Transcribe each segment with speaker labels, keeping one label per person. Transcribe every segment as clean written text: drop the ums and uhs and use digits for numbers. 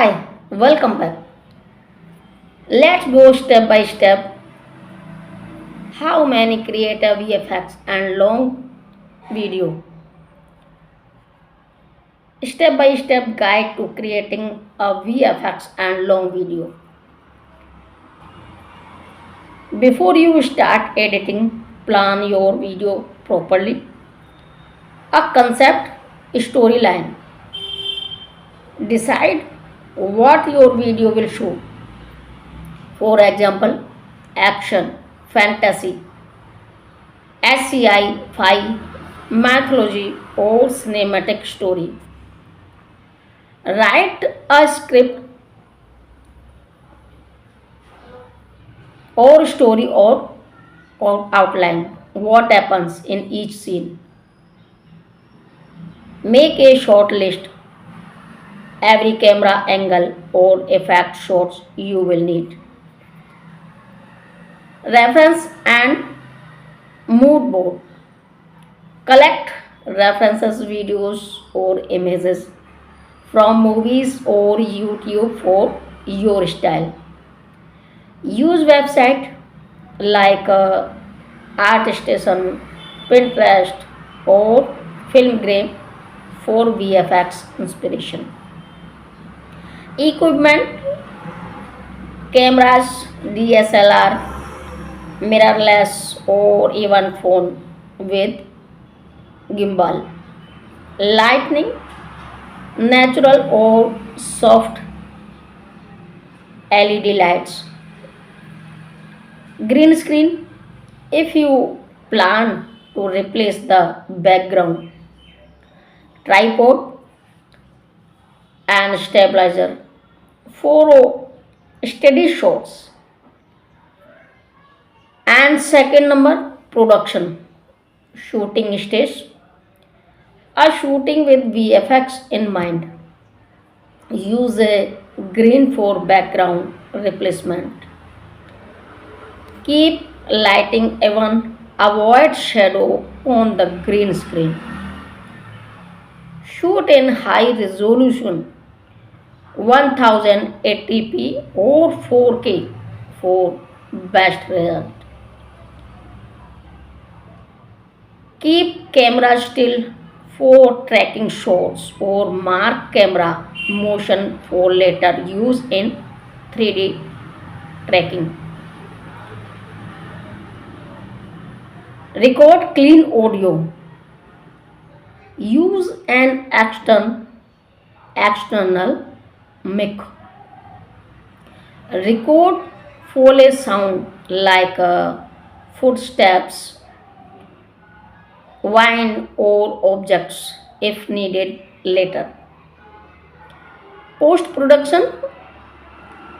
Speaker 1: Hi, welcome back. Let's go step by step how many create a VFX and long video. Step by step guide to creating a VFX and long video. Before you start editing, plan your video properly. A concept, storyline. Decide what your video will show. For example, action, fantasy, sci-fi, mythology, or cinematic story. Write a script or story or outline what happens in each scene. Make a short list, every camera angle or effect shots you will need. Reference and mood board. Collect references, videos, or images from movies or YouTube for your style. Use website like ArtStation, Pinterest, or Filmgram for VFX inspiration. Equipment, cameras, DSLR, mirrorless, or even phone with gimbal. Lightning, natural or soft LED lights. Green screen, if you plan to replace the background. Tripod and stabilizer for steady shots. And second number, production. Shooting stage, a shooting with VFX in mind. Use a green for background replacement. Keep lighting even, avoid shadow on the green screen. Shoot in high resolution 1080p or 4K for best result. Keep camera still for tracking shots or mark camera motion for later use in 3D tracking. Record clean audio. Use an external mic. Record Foley sound like footsteps, wine, or objects if needed later. Post production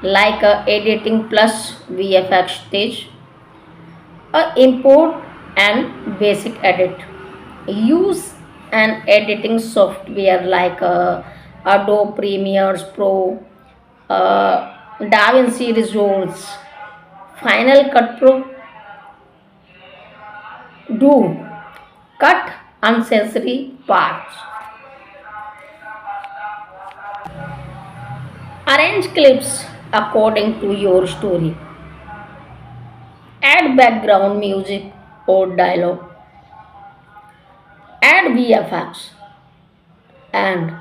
Speaker 1: like editing plus VFX stage, import and basic edit. Use an editing software like Adobe Premiere Pro, DaVinci Resolve, Final Cut Pro. Do cut unnecessary parts. Arrange clips according to your story. Add background music or dialogue. Add VFX and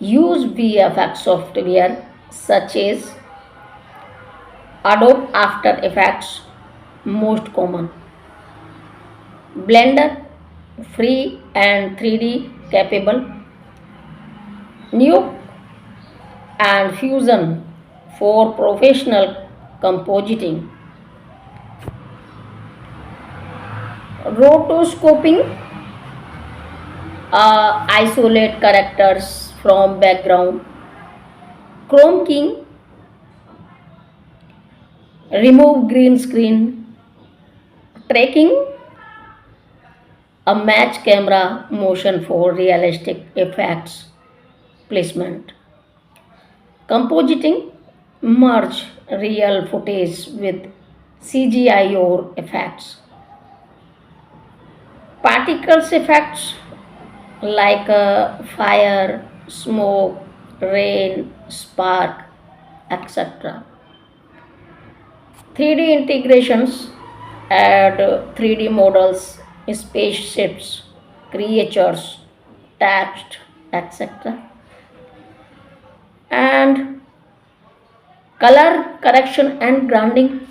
Speaker 1: use VFX software such as Adobe After Effects, most common. Blender, free and 3D capable. Nuke and Fusion for professional compositing. Rotoscoping, isolate characters from background. Chrome keying, remove green screen. Tracking, a match camera motion for realistic effects placement. Compositing, merge real footage with CGI or effects. Particles effects like fire, smoke, rain, spark, etc. 3D integrations add 3D models, spaceships, creatures, text, etc. And color correction and grounding,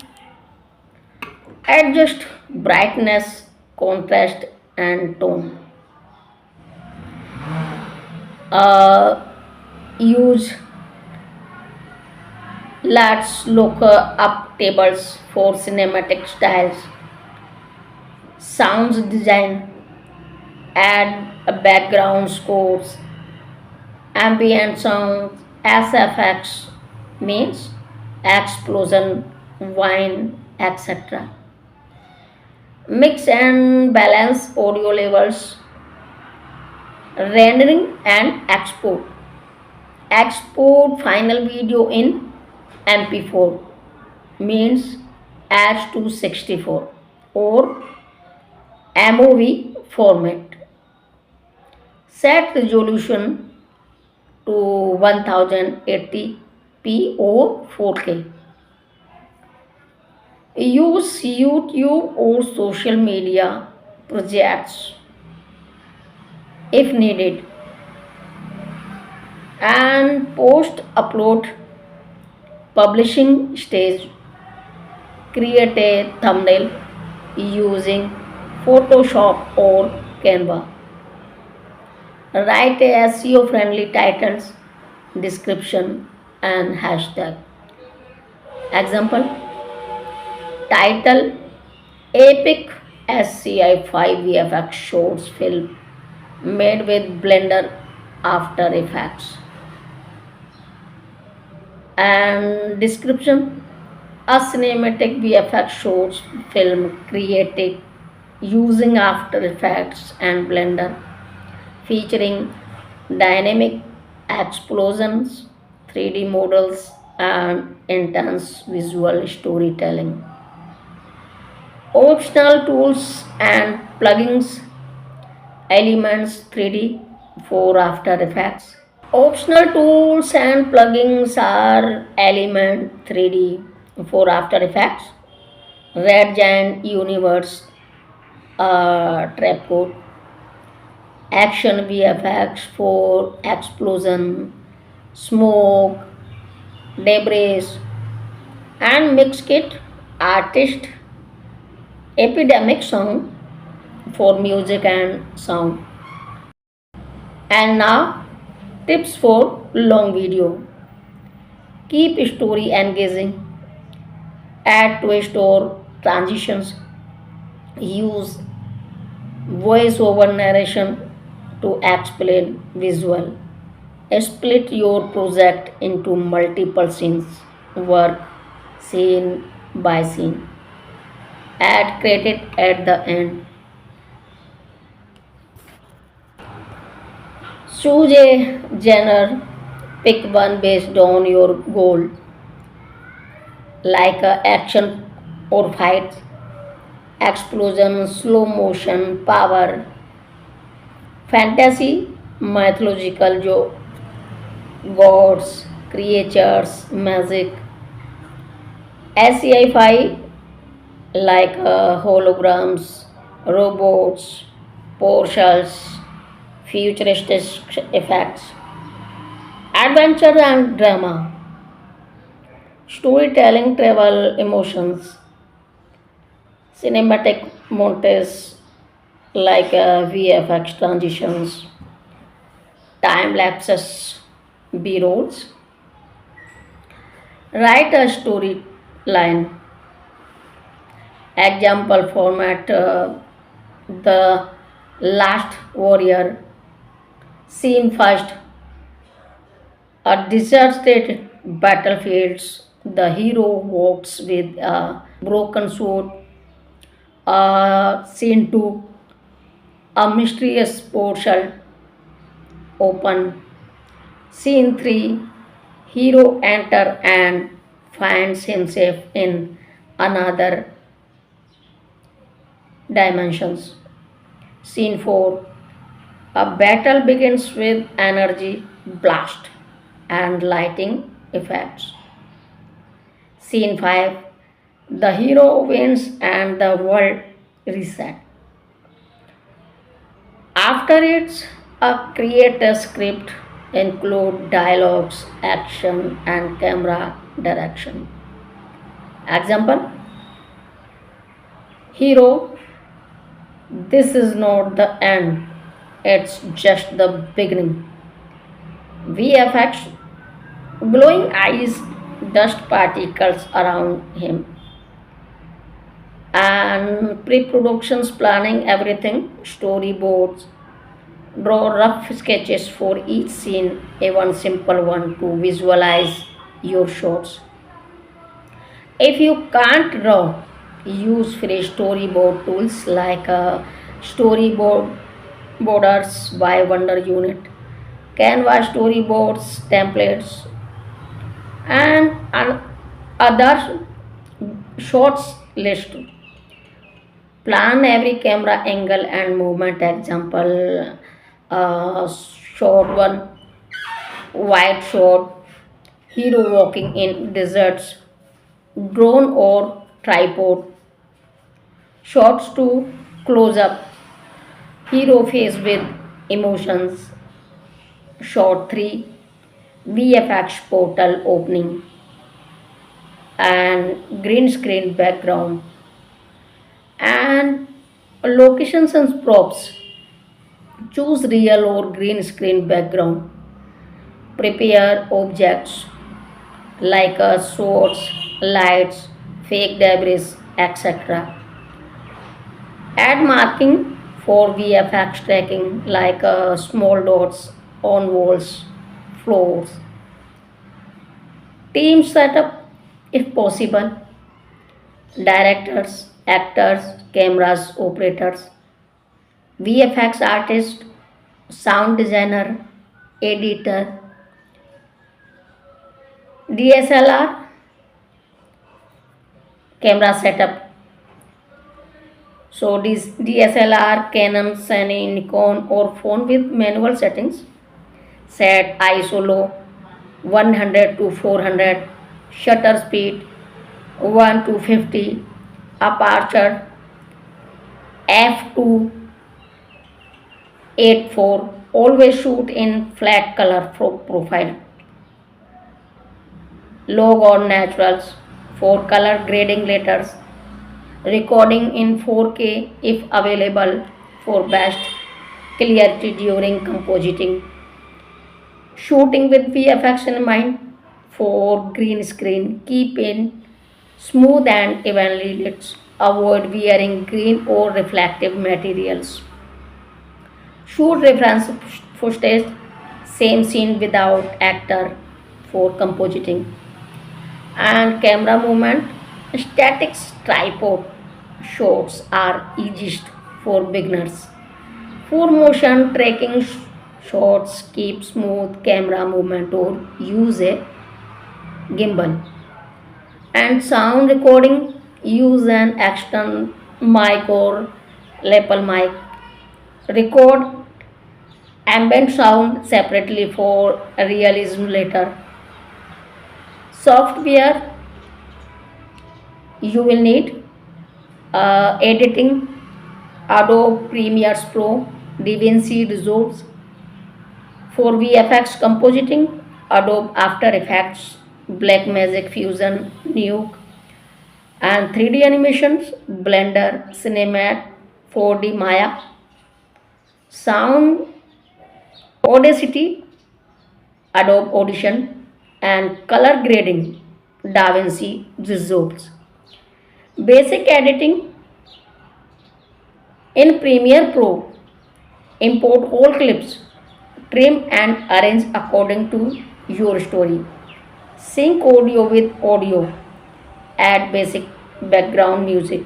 Speaker 1: adjust brightness, contrast, and tone. Use let's look up tables for cinematic styles, sounds design, add a background scores, ambient sounds, SFX means explosion, wine, etc. Mix and balance audio levels, rendering and export. Export final video in MP4 means H264 or MOV format. Set resolution to 1080p or 4K. Use YouTube or social media projects if needed, and post upload publishing stage. Create a thumbnail using Photoshop or Canva. Write a SEO friendly titles, description, and hashtag. Example, title Epic SCI 5 VFX Shorts Film made with Blender After Effects. And description, a cinematic VFX shorts film created using After Effects and Blender, featuring dynamic explosions, 3D models, and intense visual storytelling. Optional tools and plugins, Elements 3D for After Effects. Optional tools and plugins are Element 3D for After Effects, Red Giant Universe Trapcode, Action VFX for explosion, smoke, debris, and Mixkit Artist Epidemic Sound for music and sound. And now, tips for long video. Keep story engaging, add twist or transitions, use voice over narration to explain visual. Split your project into multiple scenes, work scene by scene. Add credit at the end. Choose a genre, pick one based on your goal, like action or fight, explosion, slow motion, power, fantasy, mythological, gods, creatures, magic, sci-fi like holograms, robots, portals, futuristic effects, adventure and drama, storytelling, travel, emotions, cinematic montage like VFX transitions, time lapses, B rolls. Write a storyline. Example format, The Last Warrior. Scene first, a deserted battlefields. The hero walks with a broken sword. Scene 2, a mysterious portal open. Scene 3, hero enter and finds himself in another dimensions. Scene 4, a battle begins with energy blast, and lighting effects. Scene 5. The hero wins and the world reset. After it's a creator script include dialogues, action and camera direction. Example: Hero, this is not the end, it's just the beginning. VFX: glowing eyes, dust particles around him. And pre-productions planning everything, storyboards, draw rough sketches for each scene, even simple one to visualize your shots. If you can't draw, use free storyboard tools like storyboard borders by Wonder Unit, Canva storyboards, templates, and other shots list. Plan every camera angle and movement. Example: short one, wide shot, hero walking in deserts, drone or tripod. Shots 2, close up, hero face with emotions. Shot 3, VFX portal opening and green screen background. And locations and props, choose real or green screen background. Prepare objects like swords, lights, fake debris, etc. Add marking for VFX tracking like small dots on walls, floors. Team setup if possible, directors, actors, cameras, operators, VFX artist, sound designer, editor, DSLR, camera setup. So this DSLR, Canon, Sony, Nikon or phone with manual settings. Set ISO low 100 to 400, shutter speed 1 to 50, aperture f2.84. Always shoot in flat color profile. Log on naturals for color grading later. Recording in 4K if available for best clarity during compositing. Shooting with VFX in mind. For green screen, keep in smooth and evenly lit. Avoid wearing green or reflective materials. Shoot reference footage, same scene without actor for compositing. And camera movement, static tripod shots are easiest for beginners. For motion tracking shots, keep smooth camera movement or use a gimbal. And sound recording, use an external mic or lapel mic. Record ambient sound separately for realism later. Software you will need: editing, Adobe Premiere Pro, DaVinci Resolve. For VFX compositing, Adobe After Effects, Blackmagic Fusion, Nuke. And 3D animations, Blender, Cinematic, 4D Maya. Sound, Audacity, Adobe Audition. And color grading, DaVinci Resolve. Basic editing in Premiere Pro, import all clips, trim and arrange according to your story. Sync audio with audio, add basic background music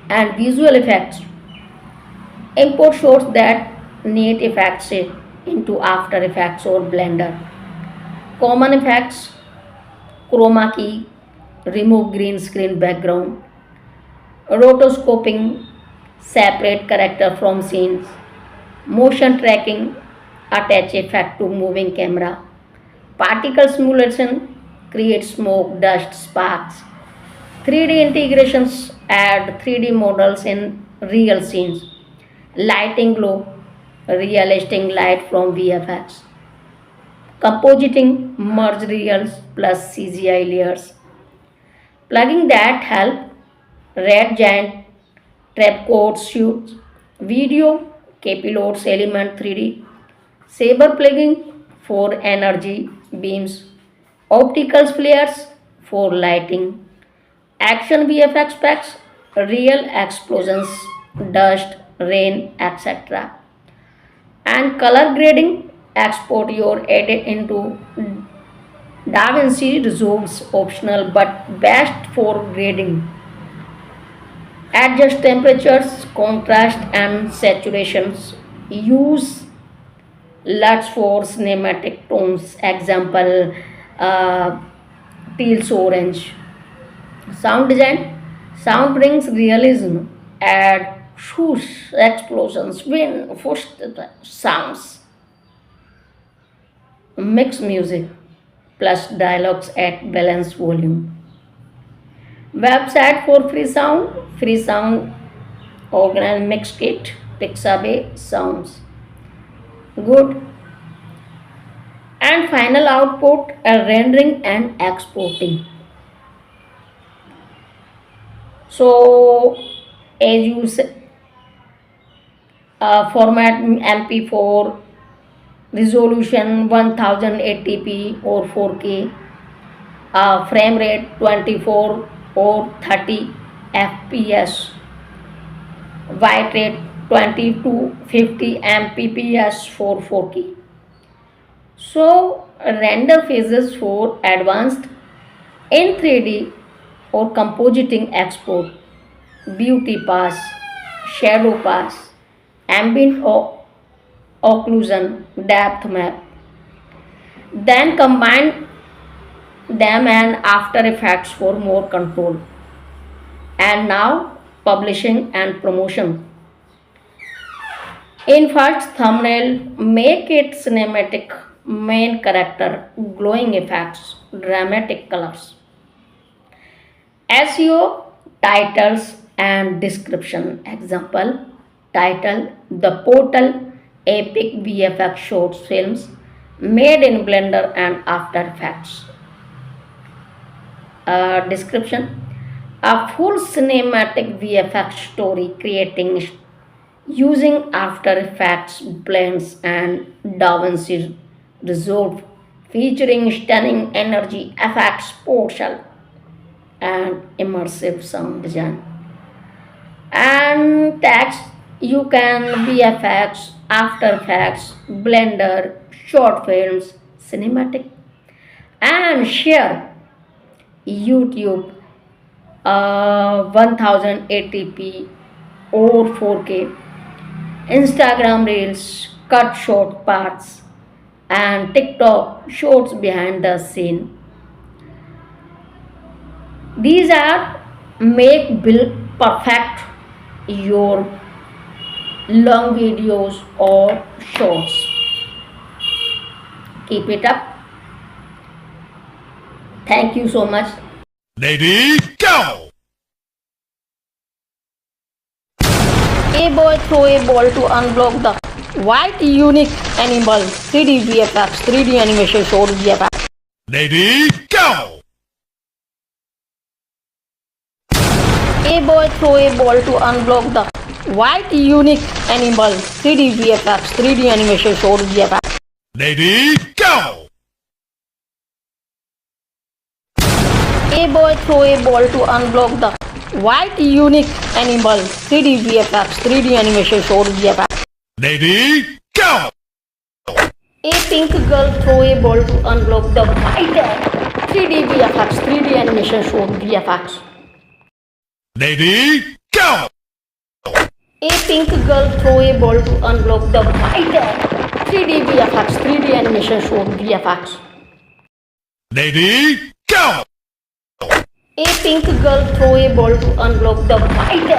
Speaker 1: and visual effects. Import shots that need effects into After Effects or Blender. Common effects: chroma key, remove green screen background, rotoscoping, separate character from scenes, motion tracking, attach effect to moving camera. Particle simulation creates smoke, dust, sparks. 3D integrations add 3D models in real scenes. Lighting glow, realistic light from VFX. Compositing merge reals plus CGI layers. Plugging that help Red Giant Trapcode shoots video, Kpilots Element 3D, Saber plugging for energy beams, optical flares for lighting, action VFX packs, real explosions, dust, rain, etc. And color grading, export your edit into DaVinci Resolve's optional but best for grading. Adjust temperatures, contrast, and saturations. Use LUTs for cinematic tones. Example, uh, teals orange. Sound design. Sound brings realism. Add swoosh, explosions, wind, whoosh sounds. Mix music plus dialogues at balanced volume. Website for free sound organized mix kit, Pixabay sounds. Good. And final output rendering and exporting. So as you say, format MP4, resolution 1080p or 4K, frame rate 24 or 30 fps, byte rate 20 to 50 mbps for 4K. So render phases for advanced in 3D or compositing export, beauty pass, shadow pass, ambient occlusion, depth map. Then combine them and After Effects for more control. And now publishing and promotion. In first thumbnail, make it cinematic, main character, glowing effects, dramatic colors. SEO, titles and description. Example, title, The Portal, epic VFX short films made in Blender and After Effects. Description, a full cinematic VFX story creating using After Effects blends and DaVinci Resolve, featuring stunning energy effects, portal and immersive sound design. And text, you can VFX, After Effects, Blender, short films, cinematic, and share YouTube 1080p or 4K, Instagram Reels, cut short parts, and TikTok shorts behind the scene. These are make build perfect your long videos or shorts. Keep it up. Thank you so much.
Speaker 2: Lady, go!
Speaker 1: A boy throw a ball to unblock the white unique animal. 3D VFX, 3D animation showed VFX.
Speaker 2: Lady, go!
Speaker 1: A boy throw a ball to unblock the white unique animal. 3D VFX, 3D animation showed VFX.
Speaker 2: Lady, go!
Speaker 1: A boy throw a ball to unblock the white unique animal. 3D VFX, 3D animation showed VFX.
Speaker 2: Lady, go!
Speaker 1: A pink girl throw a ball to unblock the white 3D VFX, 3D animation showed VFX.
Speaker 2: Lady, go!
Speaker 1: A pink girl throw a ball to unblock the white 3D VFX, 3D animation showed VFX.
Speaker 2: Lady, go!
Speaker 1: A pink girl throw a ball to unblock the white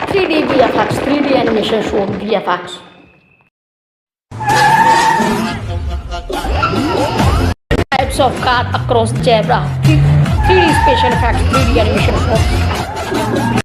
Speaker 1: 3D VFX, 3D animation showed VFX. Eclipse of car across zebra. 3D special effects, 3D animation.